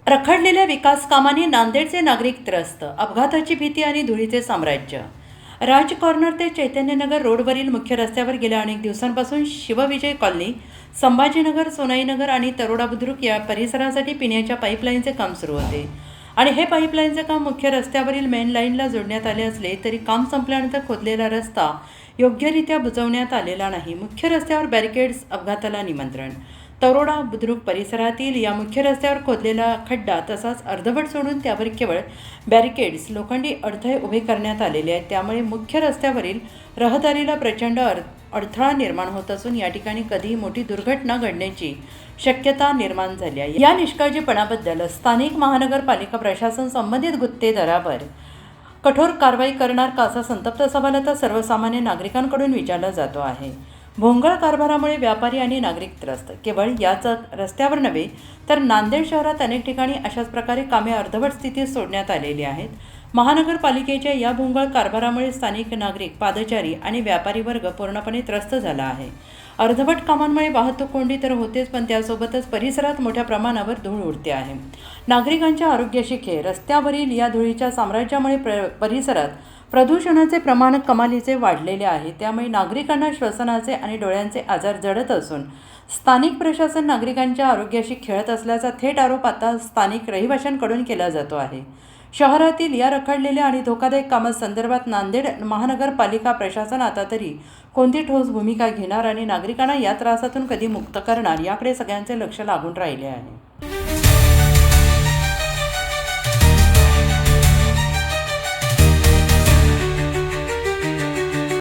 रखडलेल्या विकास कामांनी नांदेडचे नागरिक त्रस्त, अपघाताची भीती आणि धुळीचे साम्राज्य. राज कॉर्नर ते चैतन्यनगर रोडवरील मुख्य रस्त्यावर गेल्या अनेक दिवसांपासून शिवविजय कॉलनी, संभाजीनगर, सोनाईनगर आणि तरोडा बुद्रुक या परिसरासाठी पिण्याच्या पाईपलाईनचे काम सुरू होते आणि हे पाईपलाईनचे काम मुख्य रस्त्यावरील मेन लाईनला जोडण्यात आले असले तरी काम संपल्यानंतर खोदलेला रस्ता योग्यरित्या बुजवण्यात आलेला नाही. मुख्य रस्त्यावर बॅरिकेड्स, अपघाताला निमंत्रण. तरोडा बुद्रुक परिसरातील या मुख्य रस्त्यावर खोदलेला खड्डा तसाच अर्धवट सोडून त्यावर केवळ बॅरिकेड्स, लोखंडी अडथळे उभे करण्यात आलेले आहेत. त्यामुळे मुख्य रस्त्यावरील रहदारीला प्रचंड अडथळा निर्माण होत असून या ठिकाणी कधीही मोठी दुर्घटना घडण्याची शक्यता निर्माण झाली आहे. या निष्काळजीपणाबद्दल स्थानिक महानगरपालिका प्रशासन संबंधित गुत्तेदारावर कठोर कारवाई करणार का, असा संतप्त सवाल आता सर्वसामान्य नागरिकांकडून विचारला जातो आहे. भोंगळ कारभारामुळे व्यापारी आणि नागरिक त्रस्त. केवळ याच रस्त्यावर नव्हे तर नांदेड शहरात अनेक ठिकाणी अशाच प्रकारे कामे अर्धवट स्थितीत सोडण्यात आलेली आहेत. महानगरपालिकेच्या या भोंगळ कारभारामुळे स्थानिक नागरिक, पादचारी आणि व्यापारी वर्ग पूर्णपणे त्रस्त झाला आहे. अर्धवट कामांमुळे वाहतूक कोंडी तर होतेच, पण त्यासोबतच परिसरात मोठ्या प्रमाणावर धूळ उडते आहे. नागरिकांच्या आरोग्याशी खेळ. रस्त्यावरील या धुळीच्या साम्राज्यामुळे परिसरात प्रदूषणाचे प्रमाण कमालीचे वाढलेले आहे. त्यामुळे नागरिकांना श्वसनाचे आणि डोळ्यांचे आजार जडत असून स्थानिक प्रशासन नागरिकांच्या आरोग्याशी खेळत असल्याचा थेट आरोप आता स्थानिक रहिवाशांकडून केला जातो आहे. शहरातील या रखडलेल्या आणि धोकादायक कामांसंदर्भात नांदेड महानगरपालिका प्रशासन आता तरी कोणती ठोस भूमिका घेणार आणि नागरिकांना या त्रासातून कधी मुक्त करणार, याकडे सगळ्यांचे लक्ष लागून राहिले आहे.